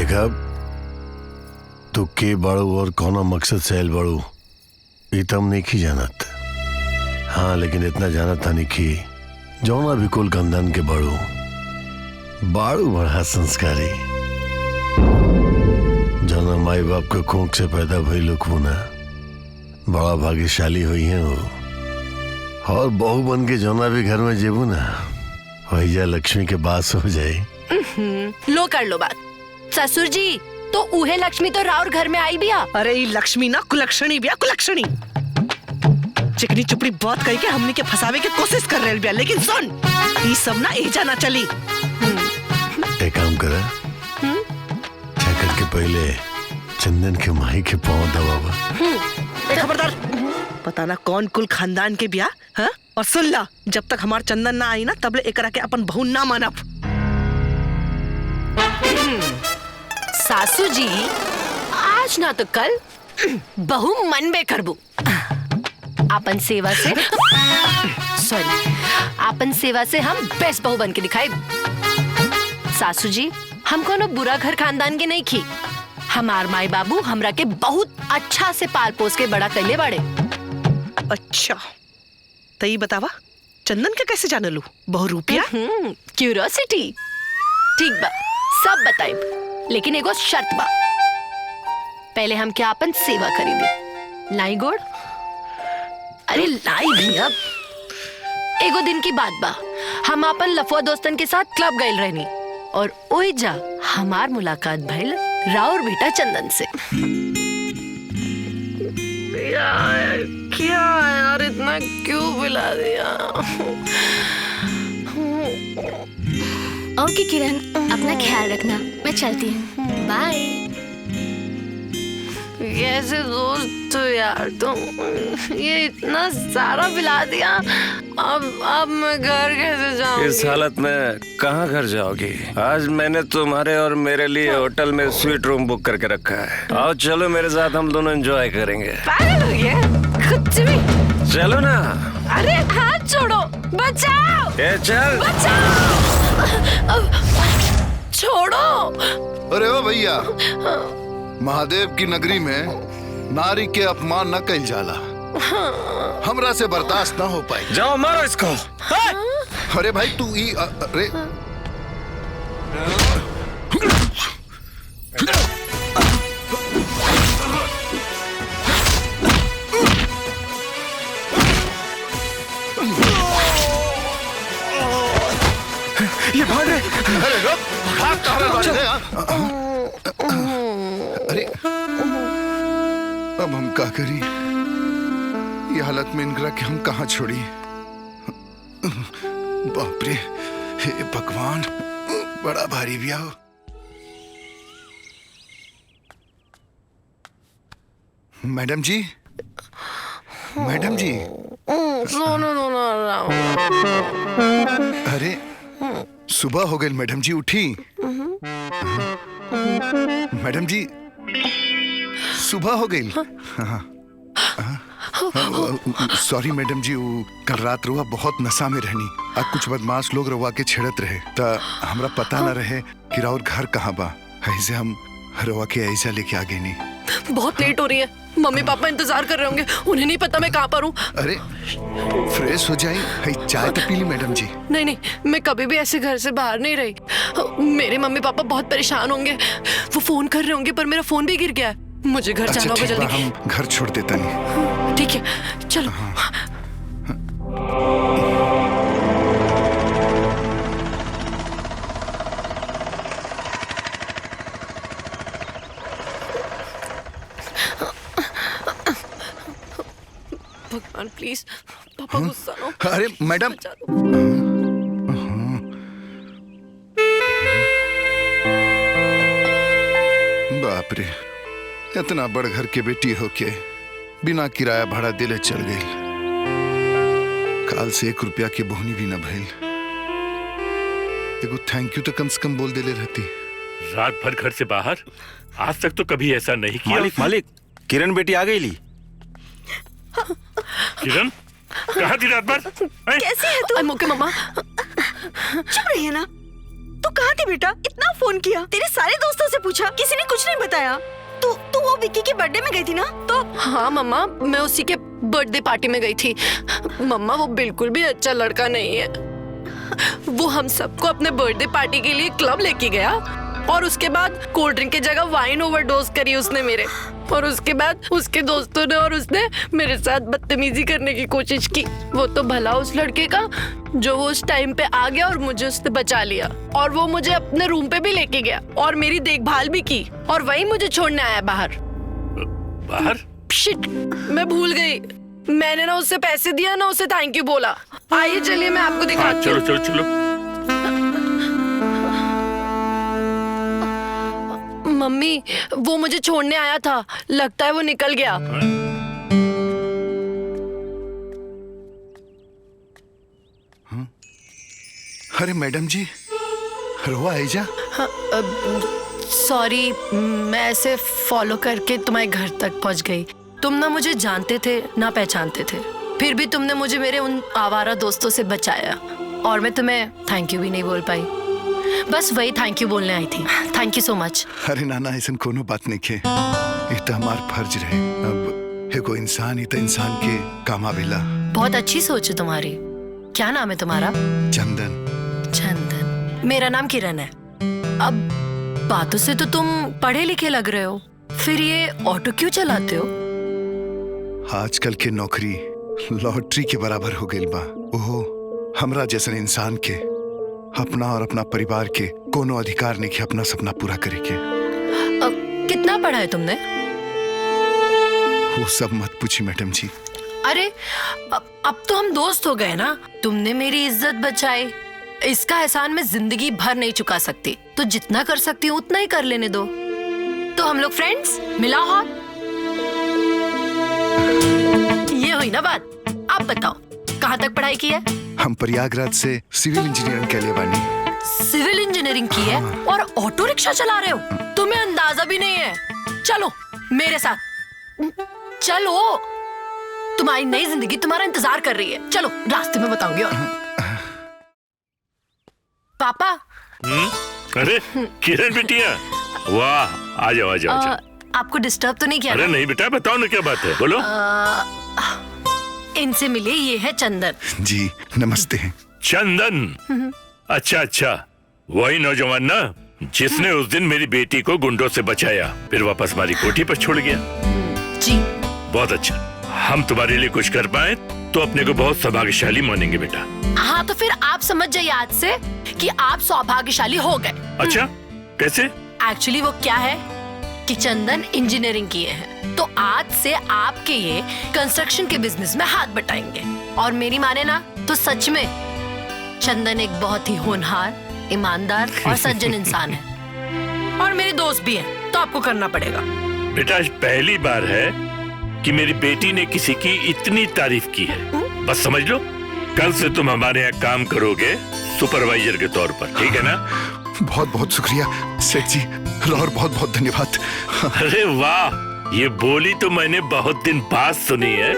देखा तू के बाड़ू और कौना मकसद से आयल बाड़ू ये तो हम नहीं जानत। हाँ लेकिन इतना जानत था नहीं कि जौना भी कुल खानदान के बाड़ू बाड़ू बड़ा संस्कारी, जौना माई बाप के कोख से पैदा भई लोग ना बड़ा भाग्यशाली हुई है वो। और बहू बन के जौना भी घर में जेबू ना वही जा लक्ष्मी के बास हो जाए। लो कर लो बात ससुर जी, तो उहे लक्ष्मी तो राउर घर में आई बिया। अरे ये लक्ष्मी ना कुलक्षणी बिया, कुलक्षणी। चिकनी चुपड़ी बात कही के हमने के फंसावे के कोशिश कर रहे बिया, लेकिन सुन ये सब ना एजा ना चली। एक काम करा जाकर के पहले चंदन के माही के पाँव दबावा। खबरदार, पता ना कौन कुल खानदान के बिया। हाँ? और सुन ला, जब तक हमार चंदन ना आई ना तबले एकरा के अपन बहू ना मानब। सासू जी आज ना तो कल बहू मनबे करबू। आपन सेवा से आपन सेवा से हम बेस्ट बहू बन के दिखाई। सासू जी हम कोनो बुरा घर खानदान के नहीं खी, हमार माई बाबू हमरा के बहुत अच्छा से पाल पोस के बड़ा कैले बाड़े। अच्छा तो ये बतावा चंदन के कैसे जान लू? बहु रुपया क्यूरियोसिटी। ठीक बा सब बताइब, लेकिन एगो शर्त बा। पहले हम क्या अपन सेवा खरीदी लाई गोड़। अरे लाई भी अब एगो दिन की बात बा, हम अपन लफुआ दोस्तन के साथ क्लब गए रहनी और ओई जा हमार मुलाकात भइल राउर बेटा चंदन से। क्या यार इतना क्यों बुला दिया? ओके किरण, अपना ख्याल रखना, मैं चलती हूँ, बाय। कैसे दोस्त हो यार तुम, ये इतना सारा पिला दिया। अब मैं घर कैसे जाऊंगी? इस हालत में कहाँ घर जाओगी? आज मैंने तुम्हारे और मेरे लिए होटल में स्वीट रूम बुक करके रखा है। आओ चलो मेरे साथ, हम दोनों एंजॉय करेंगे। पागल हो गया कुछ भी? चलो ना। अरे हाथ छोड़ो, बचाओ। चल बचाओ, छोड़ो। अरे ओ भैया, महादेव की नगरी में नारी के अपमान न कइल जाला, हमरा से बर्दाश्त न हो पाई। जाओ मारो इसको। अरे भाई तू अरे ये भाग रहे। अरे रुक, भाग कहाँ रहे हैं? अरे अब हम क्या करी? ये हालत में इनकरा के हम कहाँ छोड़ी? बाप रे, हे भगवान, बड़ा भारी भी हो। मैडम जी, मैडम जी। अरे सुबह हो गई मैडम जी, उठी। मैडम जी सुबह हो गई। सॉरी मैडम जी, कल रात रुआ बहुत नशा में रहनी। आज कुछ बदमाश लोग रुआ के छेड़त रहे तो हमरा पता न रहे कि राउर घर कहाँ बा। ऐसे हम रुआ के ऐसा लेके आ गए। नहीं बहुत लेट हो रही है, मम्मी पापा इंतजार कर रहे होंगे, उन्हें नहीं पता मैं कहाँ पर हूँ। अरे फ्रेश हो जाए, चाय तो पी ली मैडम जी। नहीं नहीं, मैं कभी भी ऐसे घर से बाहर नहीं रही। मेरे मम्मी पापा बहुत परेशान होंगे, वो फोन कर रहे होंगे, पर मेरा फोन भी गिर गया है। मुझे घर जाना होगा जल्दी। हम घर छोड़ देता नहीं। ठीक है चलो। भगवान प्लीज पापा गुस्सा ना हो। अरे मैडम, बाप रे, इतना बड़ घर के बेटी होके बिना किराया भाड़ा दिले चल गई। काल से 1 रुपया की बोहनी भी न भइल। एगो थैंक यू तो कम से कम बोल देले रहती। रात भर घर से बाहर, आज तक तो कभी ऐसा नहीं किया। मालिक, किरण बेटी आ गई ली। किरण कहाँ थी रात भर? कैसी है तू? मोके मम्मा चुप रही है ना, तू कहाँ थी बेटा? इतना फोन किया, तेरे सारे दोस्तों से पूछा, किसी ने कुछ नहीं बताया। तू वो विक्की के बर्थडे में गई थी ना? तो हाँ मम्मा, मैं उसी के बर्थडे पार्टी में गई थी। मम्मा वो बिल्कुल भी अच्छा लड़का नहीं है। वो हम सबको अपने बर्थडे पार्टी के लिए क्लब लेके गया और उसके बाद कोल्ड ड्रिंक की जगह वाइन ओवरडोज करी उसने मेरे। और उसके बाद उसके दोस्तों ने और उसने मेरे साथ बदतमीजी करने की कोशिश की। वो तो भला उस लड़के का जो वो उस टाइम पे आ गया और मुझे उसने बचा लिया। और वो मुझे अपने रूम पे भी लेके गया और मेरी देखभाल भी की और वही मुझे छोड़ने आया बाहर। बाहर? शिट, मैं भूल गई। मैंने ना उससे पैसे दिया ना उसे थैंक यू बोला। आइए चलिए मैं आपको दिखाती हूँ। चलो चलो चलो। मम्मी वो मुझे छोड़ने आया था, लगता है वो निकल गया। अरे मैडम जी, रोआ आइजा। सॉरी, मैं ऐसे फॉलो करके तुम्हारे घर तक पहुंच गई। तुम ना मुझे जानते थे ना पहचानते थे, फिर भी तुमने मुझे मेरे उन आवारा दोस्तों से बचाया और मैं तुम्हें थैंक यू भी नहीं बोल पाई। बस वही थैंक यू बोलने आई थी। Thank you so much. अरे नाना, ऐसा कोनो बात नहीं के, ये तो हमार फर्ज रहे। अब एगो इंसान ही तो इंसान के काम आवेला। बहुत अच्छी सोच है तुम्हारी। क्या नाम है तुम्हारा? चंदन। चंदन। मेरा नाम किरण है। अब बातों से तो तुम पढ़े लिखे लग रहे हो, फिर ये ऑटो क्यों चलाते हो? आजकल के नौकरी लॉटरी के बराबर हो गई बा। ओहो, हमरा जैसन इंसान के अपना और अपना परिवार के कोनो अधिकार नहीं के अपना सपना पूरा करे के। कितना पढ़ा है तुमने? वो सब मत पूछी मैडम जी। अरे अब तो हम दोस्त हो गए ना। तुमने मेरी इज्जत बचाई, इसका एहसान मैं जिंदगी भर नहीं चुका सकती। तो जितना कर सकती हूँ उतना ही कर लेने दो। तो हम लोग फ्रेंड्स, मिला हाथ। ये हुई ना बात। आप बताओ कहाँ तक पढ़ाई की है? हम प्रयागराज से सिविल इंजीनियरिंग के लिए बानी। सिविल इंजीनियरिंग की है और ऑटो रिक्शा चला रहे हो? तुम्हें अंदाजा भी नहीं है। चलो मेरे साथ चलो, तुम्हारी नई जिंदगी तुम्हारा इंतजार कर रही है। चलो रास्ते में बताऊंगी। और पापा। अरे किरण बिटिया, वाह, आ जाओ आ जाओ। आपको डिस्टर्ब तो नहीं किया? अरे नहीं बेटा, बताओ ना क्या बात है, बोलो। इनसे मिलिए, ये है चंदन। जी नमस्ते। चंदन? अच्छा अच्छा, वही नौजवान ना जिसने उस दिन मेरी बेटी को गुंडों से बचाया, फिर वापस हमारी कोठी पर छोड़ गया। जी बहुत अच्छा। हम तुम्हारे लिए कुछ कर पाए तो अपने को बहुत सौभाग्यशाली मानेंगे बेटा। हाँ, तो फिर आप समझ जाइए आज से कि आप सौभाग्यशाली हो गए। अच्छा, कैसे? एक्चुअली वो क्या है कि चंदन इंजीनियरिंग किए हैं, तो आज से आपके ये कंस्ट्रक्शन के बिजनेस में हाथ बटाएंगे। और मेरी माने ना तो सच में चंदन एक बहुत ही होनहार, ईमानदार और सज्जन इंसान है। और मेरे दोस्त भी हैं, तो आपको करना पड़ेगा। बेटा आज पहली बार है कि मेरी बेटी ने किसी की इतनी तारीफ की है। बस समझ लो, कल से तुम हमारे यहाँ काम करोगे सुपरवाइजर के तौर पर, ठीक है ना? बहुत बहुत शुक्रिया सेठ जी, और बहुत बहुत धन्यवाद। अरे वाह, ये बोली तो मैंने बहुत दिन बाद सुनी है,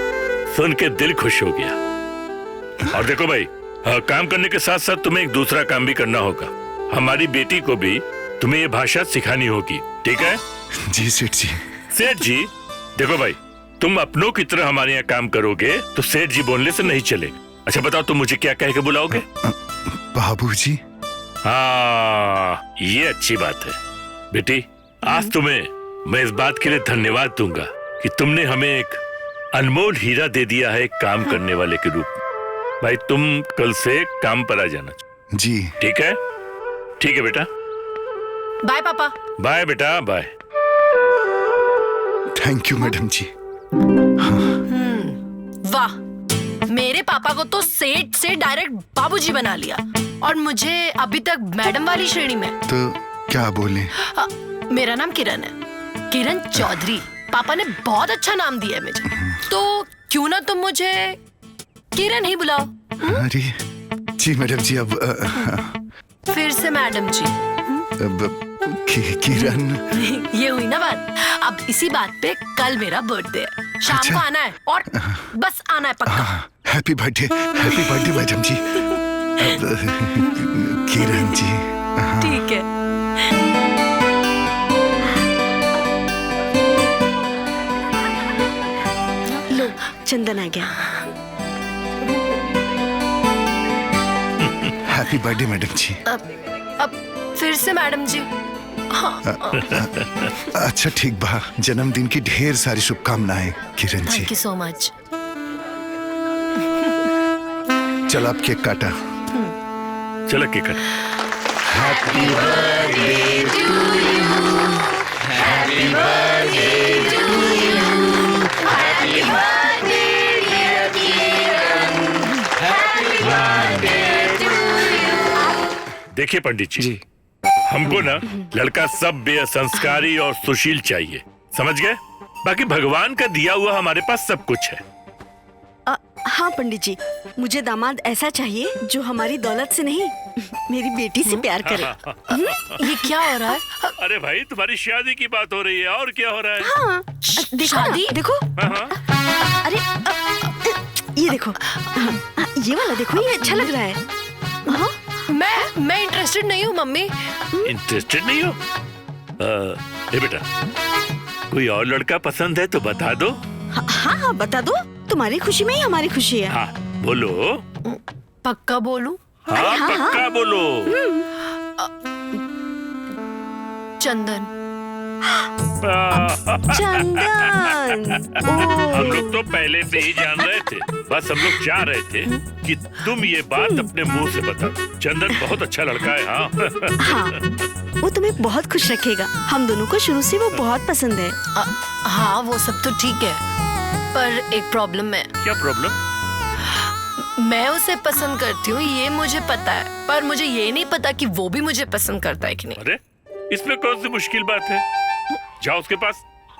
सुन के दिल खुश हो गया। और देखो भाई, काम करने के साथ साथ तुम्हें एक दूसरा काम भी करना होगा। हमारी बेटी को भी तुम्हें ये भाषा सिखानी होगी, ठीक है? जी सेठ जी। सेठ जी, देखो भाई, तुम अपनों की तरह हमारे यहाँ काम करोगे तो सेठ जी बोलने से नहीं चले। अच्छा बताओ, तुम मुझे क्या कह के बुलाओगे? बाबूजी। हाँ, ये अच्छी बात है बेटी। आज तुम्हें मैं इस बात के लिए धन्यवाद दूंगा कि तुमने हमें एक अनमोल हीरा दे दिया है काम करने वाले के रूप में। भाई तुम कल से काम पर आ जाना। जी ठीक है? ठीक है बेटा। बाय पापा। बाय बेटा, बाय। थैंक यू मैडम जी। वाह, मेरे पापा को तो सेठ से डायरेक्ट बाबूजी बना लिया और मुझे अभी तक मैडम वाली श्रेणी में। तो क्या बोले? मेरा नाम किरण है, किरण चौधरी। पापा ने बहुत अच्छा नाम दिया है मुझे, तो क्यों ना तुम मुझे किरण ही बुलाओ। अरे जी मैडम जी, अब फिर से मैडम जी। किरण। ये हुई ना बात। अब इसी बात पे कल मेरा बर्थडे है, शाम अच्छा। को आना है और बस आना है पक्का। हैप्पी बर्थडे मैडम जी। अब किरण जी। ठीक है। लो चंदन आ गया। हैप्पी बर्थडे मैडम जी। अब फिर से मैडम जी? अच्छा ठीक बा, जन्मदिन की ढेर सारी शुभकामनाएं Kiran ji. Thank you so much. चलो आप केक काटा। चलो cake cut. Happy birthday to you, happy birthday to you, happy birthday dear Kiran, happy birthday to you. देखिए पंडित जी, हमको ना लड़का सभ्य, संस्कारी और सुशील चाहिए, समझ गए? बाकी भगवान का दिया हुआ हमारे पास सब कुछ है। हाँ पंडित जी, मुझे दामाद ऐसा चाहिए जो हमारी दौलत से नहीं, मेरी बेटी से प्यार करे। ये क्या हो रहा है? अरे भाई, तुम्हारी शादी की बात हो रही है, और क्या हो रहा है? हाँ, देखो शादी? देखो। हाँ। अरे ये देखो, ये वाला देखो, ये अच्छा लग रहा है। हाँ? मैं इंटरेस्टेड नहीं हूँ मम्मी। इंटरेस्टेड नहीं हो? ए बेटा, कोई और लड़का पसंद है तो बता दो। हाँ हाँ बता दो, तुम्हारी खुशी में ही हमारी खुशी है। हाँ बोलो। पक्का बोलूं? हाँ पक्का बोलो। चंदन। चंदन। हम लोग तो पहले से ही जान रहे थे, बस हम लोग चाह रहे थे कि तुम ये बात अपने मुंह से बता दो। चंदन बहुत अच्छा लड़का है। हाँ हाँ, वो तुम्हें बहुत खुश रखेगा। हम दोनों को शुरू से वो बहुत पसंद है। हाँ वो सब तो ठीक है, पर एक प्रॉब्लम है। क्या प्रॉब्लम? मैं उसे पसंद करती हूँ ये मुझे पता है, पर मुझे ये नहीं पता कि वो भी मुझे पसंद करता है कि नहीं। अरे इसमें कौन सी मुश्किल बात है? जाओ उसके पास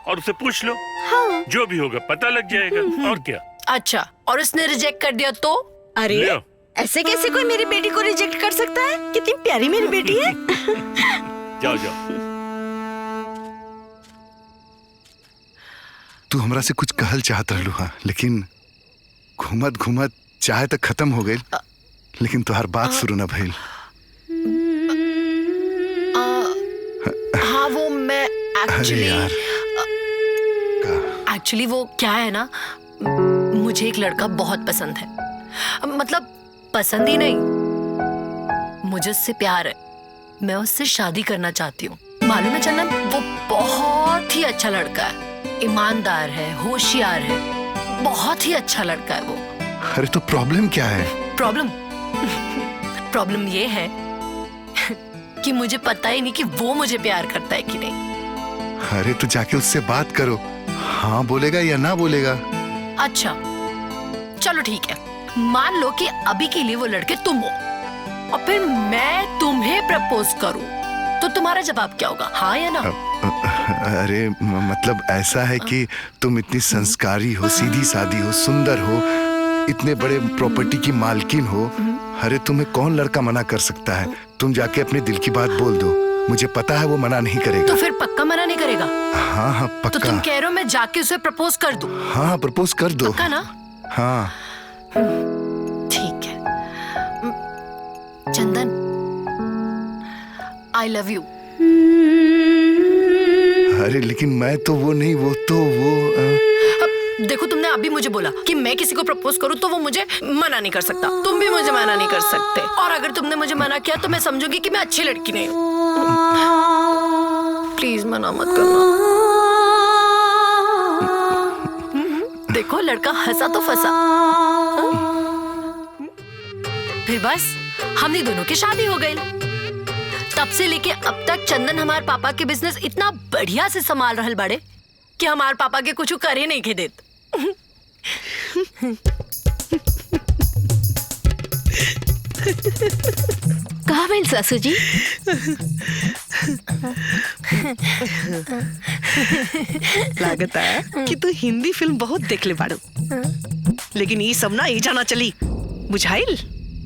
और उसे पूछ लो। हाँ। जो भी होगा पता लग जाएगा। और क्या? अच्छा, और उसने रिजेक्ट कर दिया तो? अरे ले आओ। ऐसे कैसे कोई मेरी बेटी को रिजेक्ट कर सकता है? कितनी प्यारी मेरी बेटी है। जाओ जाओ। तू हमरा से कुछ कहल चाहत रहलू हा, लेकिन घूमत घूमत चाहे तक खत्म हो गई, लेकिन तुहार बात शुरू न भइल। हाँ वो मैं अरे यार, एक्चुअली वो क्या है ना, मुझे एक लड़का बहुत पसंद है। मतलब पसंद ही नहीं, मुझे उससे प्यार है। मैं उससे शादी करना चाहती हूँ। मालूम है चंदन, वो बहुत ही अच्छा लड़का है, ईमानदार है, होशियार है, बहुत ही अच्छा लड़का है वो। अरे तो प्रॉब्लम क्या है? प्रॉब्लम ये है कि मुझे पता ही नहीं कि वो मुझे प्यार करता है कि नहीं। अरे तो जाके उससे बात करो, हाँ बोलेगा या ना बोलेगा। अच्छा चलो ठीक है, मान लो कि अभी के लिए वो लड़के तुम हो और फिर मैं तुम्हें प्रपोज करूं, तो तुम्हारा जवाब क्या होगा, हाँ या ना? अरे मतलब ऐसा है कि तुम इतनी संस्कारी हो, सीधी सादी हो, सुंदर हो, इतने बड़े प्रॉपर्टी की मालकिन हो। अरे तुम्हें कौन लड़का मना कर सकता है? तुम जाके अपने दिल की बात बोल दो, मुझे पता है वो मना नहीं करेगा। तो फिर पक्का मना नहीं करेगा? हाँ हाँ तो पक्का। तुम कह रहे हो मैं जाके उसे प्रपोज कर दूं? हाँ प्रपोज कर दो। पक्का ना? हाँ ठीक है चंदन, आई लव यू। अरे लेकिन मैं तो वो नहीं, वो तो वो देखो तुमने अभी मुझे बोला कि मैं किसी को प्रपोज करूं तो वो मुझे मना नहीं कर सकता, तुम भी मुझे मना नहीं कर सकते, और अगर तुमने मुझे मना किया तो मैं समझूंगी कि मैं अच्छी लड़की नहीं हूं। प्लीज मना मत करना। देखो लड़का हंसा तो फंसा। फिर बस हमने दोनों की शादी हो गई। तब से लेके अब तक चंदन हमारे पापा के बिजनेस इतना बढ़िया से संभाल रहल बड़े कि हमारे पापा के कुछ करे नहीं के देत। कहाँ भेल सासू जी? लागत है कि तू हिंदी फिल्म बहुत देख ले बाड़ू, लेकिन ये सब ना जाना चली बुझाइल।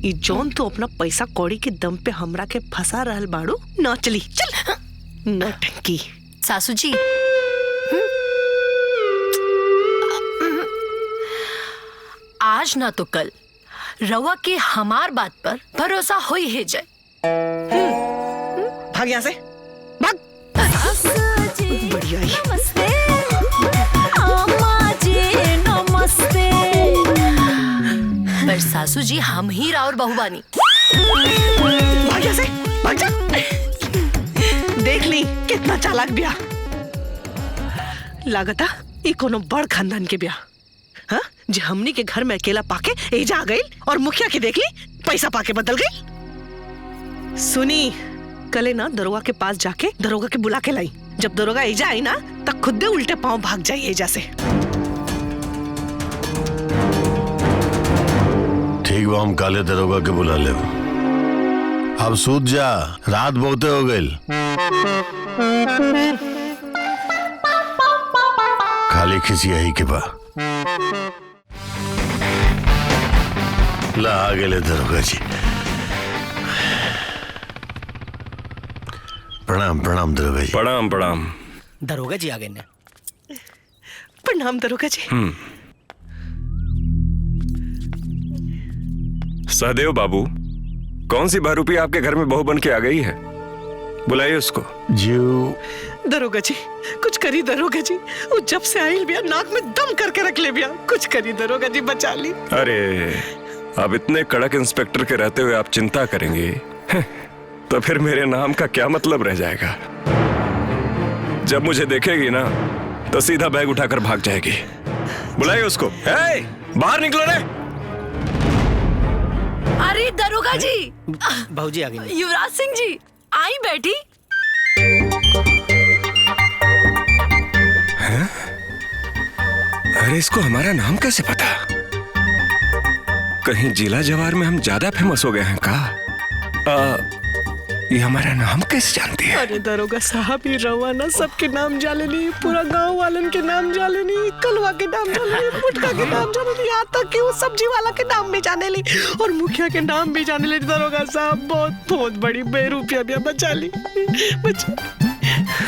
ये जोन तो अपना पैसा कौड़ी के दम पे हमरा के फंसा रहल बाड़ू ना चली। चल नौटंकी। सासू जी आज ना तो कल रवा के हमार बात पर भरोसा हो ही है जाए। भाग यहाँ से, भाग। बढ़िया ही। पर सासू जी हम ही राउर बहू बानी। भाग यहाँ से, भाग जा। देख ली कितना चालाक ब्याह लागता, ये कोनो बड़ खानदान के ब्याह। हाँ, जे हमनी के घर में अकेला पाके एजा आ गई और मुखिया के देख ली पैसा पाके बदल गई। सुनी, कले ना दरोगा के पास जाके दरोगा के बुला के लाई। जब दरोगा एजा आई ना तब खुद उल्टे पांव भाग जाई एजा से। ठीक बा, हम काले दरोगा के बुला ले। अब सूत जा, रात बहुते हो गई। खाली खिसी आई के बा। ला आ गए दरोगा जी। प्रणाम प्रणाम दरोगा जी। प्रणाम प्रणाम। दरोगा जी आ गए ना। प्रणाम दरोगा जी। सहदेव बाबू, कौन सी बहरूपी आपके घर में बहू बन के आ गई है? बुलाइए उसको। जीव दरोगा जी कुछ करी दरोगा जी, वो जब से आई बिया नाक में दम करके रख ले बिया। कुछ करी दरोगा जी, बचा ली। अरे अब इतने कड़क इंस्पेक्टर के रहते हुए आप चिंता करेंगे तो फिर मेरे नाम का क्या मतलब रह जाएगा? जब मुझे देखेगी ना तो सीधा बैग उठाकर भाग जाएगी। बुलाइए उसको। हे, बाहर निकलो रे। अरे दरोगा जी, बहू जी आ गई। युवराज सिंह जी आई बैठी। अरे इसको हमारा नाम कैसे पता? कहीं जिला जवार में हम ज्यादा फेमस हो गए हैं का? ये हमारा नाम कैसे जानती है? अरे दरोगा साहब, ये रवा ना सबके नाम जाने ली, पूरा गांव वालन के नाम जाने ली, कलवा के नाम जाने ली, मुटका के नाम जाने ली, यहाँ तक कि वो सब्जी वाला के नाम भी जाने ली और मुखिया के नाम भी जाने ली। दरोगा साहब बहुत बहुत बड़ी बेरूपिया भी बचा ली।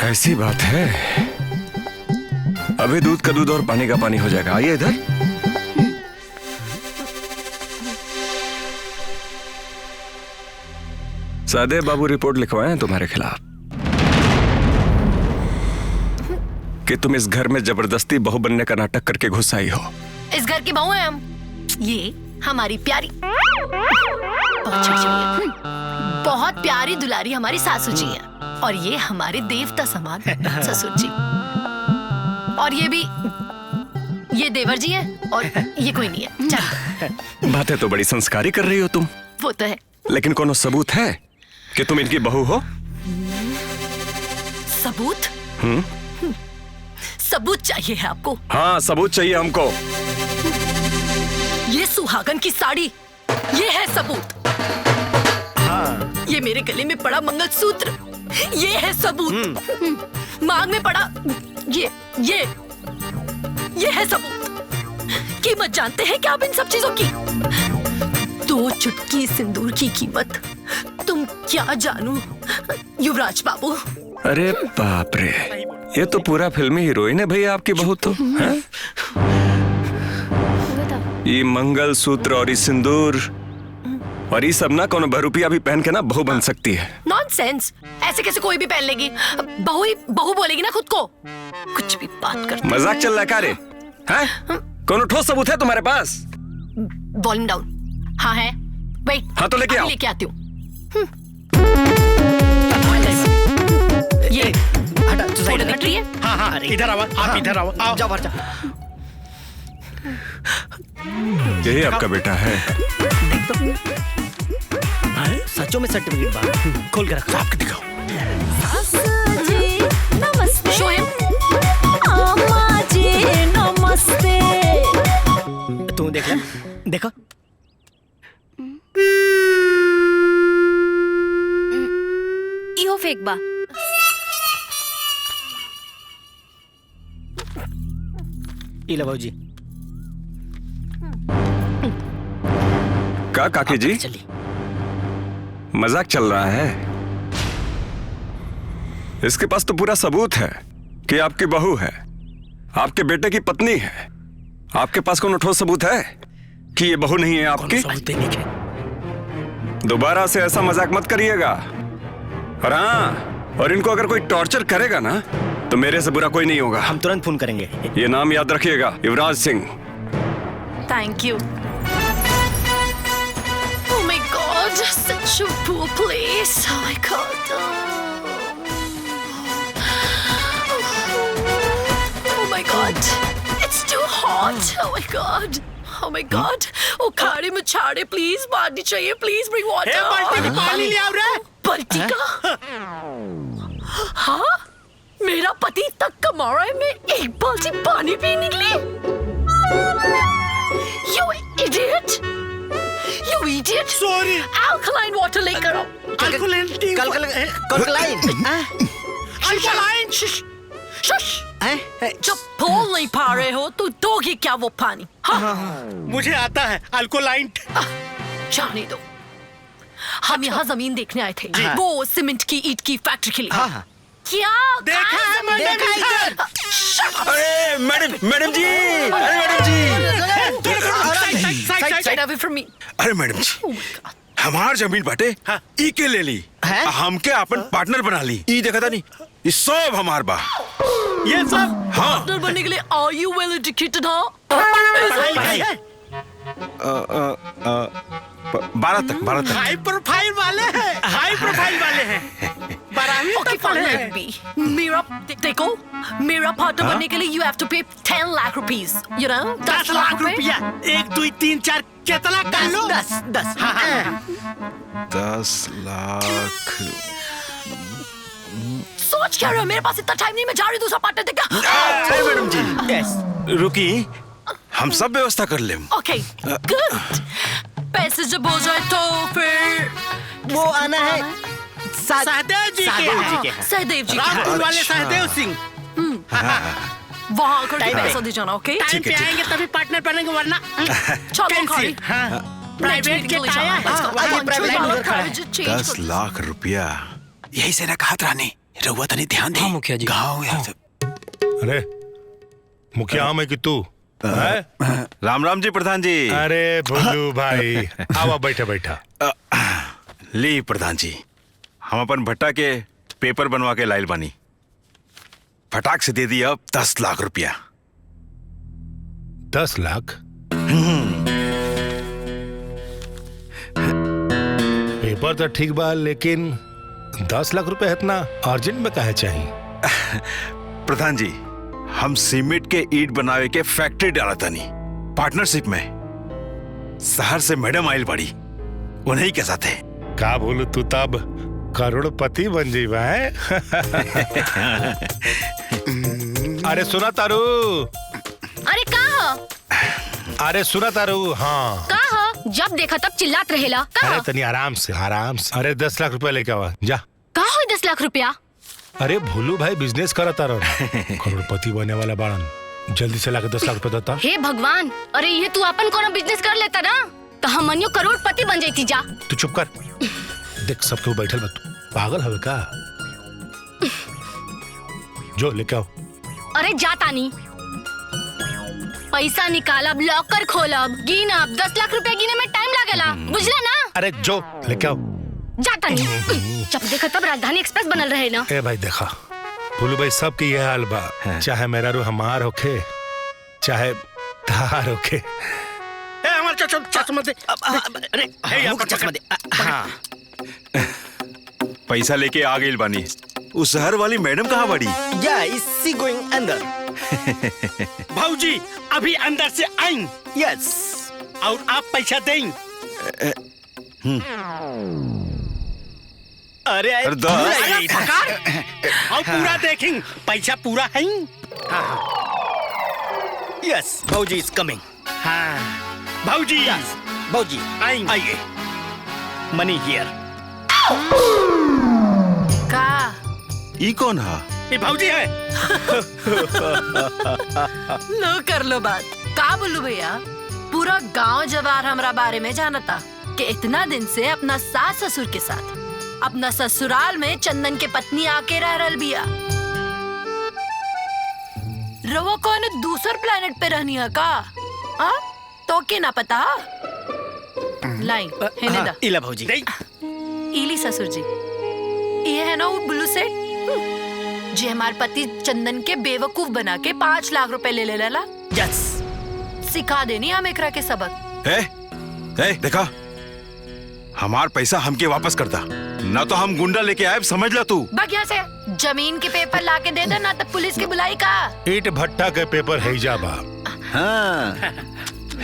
ऐसी बात है। अभी दूध का दूध और पानी का पानी हो जाएगा। आइए इधर। सहदेव बाबू रिपोर्ट लिखवाए हैं तुम्हारे खिलाफ कि तुम इस घर में जबरदस्ती बहू बनने का नाटक करके घुस आई हो। इस घर की बहू है हम। ये हमारी प्यारी, बहुत प्यारी दुलारी हमारी सासू जी है और ये हमारे देवता समान ससुर जी। और ये देवर जी है और ये कोई नहीं है। चल। बातें तो बड़ी संस्कारी कर रही हो तुम। वो तो है, लेकिन कोनो सबूत है कि तुम इनकी बहू हो? सबूत? सबूत चाहिए है आपको? हाँ, सबूत चाहिए हमको। ये सुहागन की साड़ी, ये है सबूत। हाँ। ये मेरे गले में पड़ा मंगलसूत्र, ये है सबूत। मांग में पड़ा ये है सबूत। कीमत जानते हैं क्या आप इन सब चीजों की? 2 चुटकी सिंदूर की कीमत तुम क्या जानू युवराज बाबू। अरे बाप रे, ये तो पूरा फिल्मी हीरोइन है भैया आपकी बहू तो। हैं? ये मंगल सूत्र और ये सिंदूर और ये सब ना कोनो बहरूपिया भी पहन के ना बहू बन सकती है। नॉनसेंस, ऐसे कैसे कोई भी पहन लेगी? बहू बोलेगी ना खुद को। कुछ भी बात करती। मजाक चल रहा है क्या रे? हैं? कोनो ठोस सबूत है तुम्हारे पास? Volume down. हाँ है, वेट। हाँ तो लेके आओ। लेके आती हूँ। ये हटा, फोटो दिख रही है? हाँ हाँ, इधर आओ, आप इधर आओ, आओ जाओ बाहर जाओ। यही आपका बेटा है? सचो में सर्टिफिकेट बाहर खोल के रखो, आपके दिखाओ। Show him. तू देख ले, देखो। इहो फेक बा। इला बाबूजी। का काकी जी, चलिए। मजाक चल रहा है? इसके पास तो पूरा सबूत है कि आपकी बहू है, आपके बेटे की पत्नी है। आपके पास कौन ठोस सबूत है कि ये बहू नहीं है आपकी? सबूत नहीं है। दोबारा से ऐसा मजाक मत करिएगा। और हाँ, और इनको अगर कोई टॉर्चर करेगा ना तो मेरे से बुरा कोई नहीं होगा। हम तुरंत फोन करेंगे। ये नाम याद रखिएगा, Yuvraj Singh. Thank you. Oh my God, such a poor place. Oh my God. Oh my God, it's too hot. Oh my God. Oh my God. Oh खाड़े में छाड़े प्लीज, पानी चाहिए प्लीज, bring water. बाल्टी में पानी ले आओ रे। बाल्टी का? हाँ? मेरा पति तक कमा रहा है, मैं एक बाल्टी पानी पी निकली? You idiot! You idiot! Sorry. Alkaline water लेकर आओ। Alkaline. Shush! Shush! जब बोल नहीं पा रहे हो तो दोगे क्या वो पानी? हाँ? मुझे आता है अल्कोलाइन। जाने दो। हम यहाँ जमीन देखने आए थे, वो सीमेंट की ईंट की फैक्ट्री के लिए। क्या? देखा है मैंने इधर। अरे मैडम जी, अरे madam ji, Get away from me. अरे madam ji, Oh my God. हमार जमीन बाटे ई के ले ली, हमके अपन पार्टनर बना ली। ई देखा था नहीं, ये सब हमार बा। ये सब हाँ। पार्टनर बनने के लिए are you well educated? हाँ? 12 तक हाई प्रोफाइल वाले हैं, हाई प्रोफाइल वाले हैं। 12वीं Okay, तक पढ़े fine, हैं। let be. देखो, मेरा पार्टनर बनने के लिए you have to pay 10 lakh rupees. You know? 10 lakh रुपया। 1 2 3 4 कितना कर लो? 10। 10 लाख। सोच क्या रहे हो? मेरे पास इतना टाइम नहीं, मैं जा रही हूँ दूसरा पार्टनर देखा। अरे मैडम जी, यस। रुकी, हम सब व्यवस्था कर लें। Okay, good. पैसे जब हो जाए तो फिर वो आना है सहदेव जी के हैं। सहदेव जी रामपुर के वाले सहदेव सिंह। वहाँ आकर के पैसा दे जाना, ओके? टाइम पे आएंगे तभी पार्टनर बनेंगे, वरना चलो खाली। प्राइवेट के आया है। 10 लाख रुपया, यही से ना कहा रानी, रहुआ तनी ध्यान दे। हाँ मुखिया जी। गाँव यहाँ से। अरे मुखिया मैं कि तू? राम राम जी प्रधान जी। अरे भुल्लू भाई, आवा बैठा बैठा। ली प्रधान जी, हम अपन भट्टा के पेपर बनवा के लाइल बानी, फटाक से दे दिया अब 10 लाख रुपया। 10 लाख? पेपर तो ठीक बा, लेकिन 10 लाख रुपए इतना अर्जेंट में काहे चाहिए? प्रधान जी, हम सीमेंट के ईंट बनावे के फैक्ट्री डाला तानी पार्टनरशिप में। शहर से मैडम आइल बड़ी, उन्हीं के साथ है। का बोलू, तू तब करोड़पति बन जीवा है। अरे सुना तारू, अरे का हो? अरे सुना तारू, हाँ का हो? जब देखा तब चिल्लात रहेला का अरे हो? तनी आराम से। अरे 10 लाख रुपया लेके आवा जा। का हो 10 लाख रुपया? अरे भोलू भाई बिजनेस करता रहो, करोड़पति बने वाला बाड़न, जल्दी से लाके 10 लाख रुपया देता। हे भगवान, अरे ये तू अपन कोनो बिजनेस कर लेता ना तो हमनियो करोड़पति बन जाती। जा तू चुप कर, देख सब क्यों बैठल बा, तू पागल हवे का? जो लेके आओ। अरे जाता नहीं, पैसा निकालब, लॉकर खोलब, गिनब, 10 लाख रुपया गिने में टाइम लागेला, बुझला ना? अरे जो लेके आओ। जाता नहीं। जब देखा तब राजधानी एक्सप्रेस बनल रहे ना। ए भाई देखा, भोलू भाई सबके ये हाल बा, चाहे मेरा रू हमार होखे चाहे धार होखे। हमारे चश्मा दे। अरे मुझे चश्मा दे। हाँ। पैसा लेके आ गई बानी। उस शहर वाली मैडम कहाँ बड़ी? या इसी गोइंग अंदर। भाऊजी अभी अंदर से आएं। यस। और आप पैसा दें। अरे और पूरा देखें, पैसा पूरा है। यस, भाऊजी इज कमिंग। हाँ भाऊजी, यस भाऊजी आइए। Money here. का ई कौन है? ये भाऊजी है। लो कर लो बात। का बोलू भैया, पूरा गांव जवार हमरा बारे में जानता कि इतना दिन से अपना सास ससुर के साथ अपना ससुराल में चंदन के पत्नी आके रह रहल बिया। रवा कौन दूसर प्लेनेट पे रहनी है का? हाँ तो के ना पता? लाइन है ना? इला भाऊजी। इली ससुर जी, ये है ना वो ब्लू सेट, जे हमार पति चंदन के बेवकूफ बना के 5 लाख रुपए ले लेला। यस। सिखा देनी हम एकरा के सबक। ए, देखा, हमार पैसा हमके वापस कर दा, ना तो हम गुंडा लेके आए, समझ ला तू। भाग यहाँ से। जमीन के पेपर लाके दे दे, ना तो पुलिस की बुलाई का। ईट भट्टा के पेपर है जा बा। हाँ,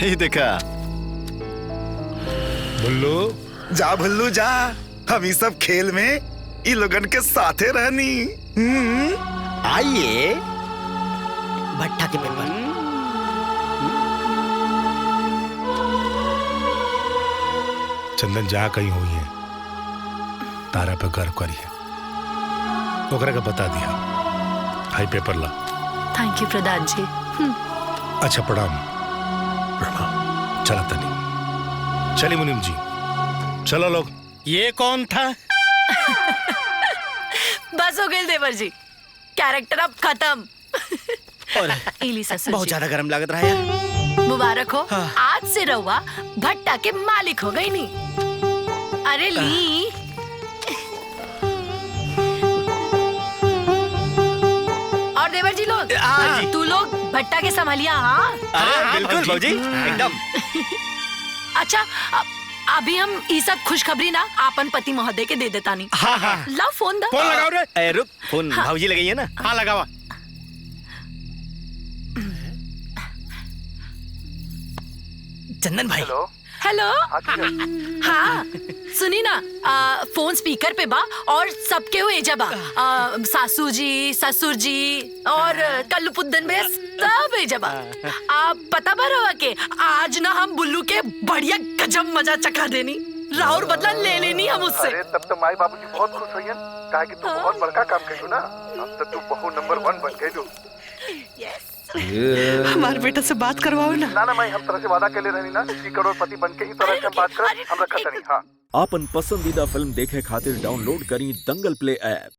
ये देखा। बुल्लू जा भल्लू जा, हम इस सब खेल में इ लोगन के साथे रहनी। आइए भट्टा के पेपर। चंदन जहाँ कहीं हुई है तारा पे गर्व करिए, ओकरा का बता दिया। हाई पेपर ला। थैंक यू प्रधान जी। अच्छा प्रणाम। प्रणाम। चला तनी, चलिए मुनीम जी, चलो लोग। ये कौन था? बस हो गई देवर जी, कैरेक्टर अब खत्म। और इली ससुर बहुत जी, ज्यादा गर्म लागत रहा यार। मुबारक हो। हाँ। आज से रहुआ भट्टा के मालिक हो गई नी। अरे ली। और देवर जी लोग, हाँ जी। तू लोग भट्टा के संभालिया। हाँ अरे बिल्कुल भाऊजी, एकदम। अच्छा, अभी हम ये सब खुशखबरी ना आपन पति महोदय के दे देता नहीं। हाँ हाँ। ला फोन दा। फोन लगाओ रे। ए रुक, फोन भाऊजी लगाइए ना। हाँ लगावा। चंदन भाई। हेलो। हाँ सुनी ना, फोन स्पीकर पे बा और सबके हुए जबा, सासू जी, ससुर जी और कल्लू पुद्दन भैया सब जबा। आप पता बरवा के आज ना हम बुल्लू के बढ़िया गजब मजा चखा देनी, राहुल बदला ले लेनी हम उससे। अरे तब तो माई बाबू जी बहुत खुश होइयन, काहे कि तू बहुत बड़का काम कइलू ना। अब तो तू बहू नंबर 1 बन गइलू। हमारे बेटा से बात करवाओ ना। ना माई, हम तरह से वादा के ले रहनी ना कि करोड़पति बन के ही तरह से बात कर, हम रखा तनी। हाँ, आपन पसंदीदा फिल्म देखे खातिर डाउनलोड करी दंगल प्ले ऐप।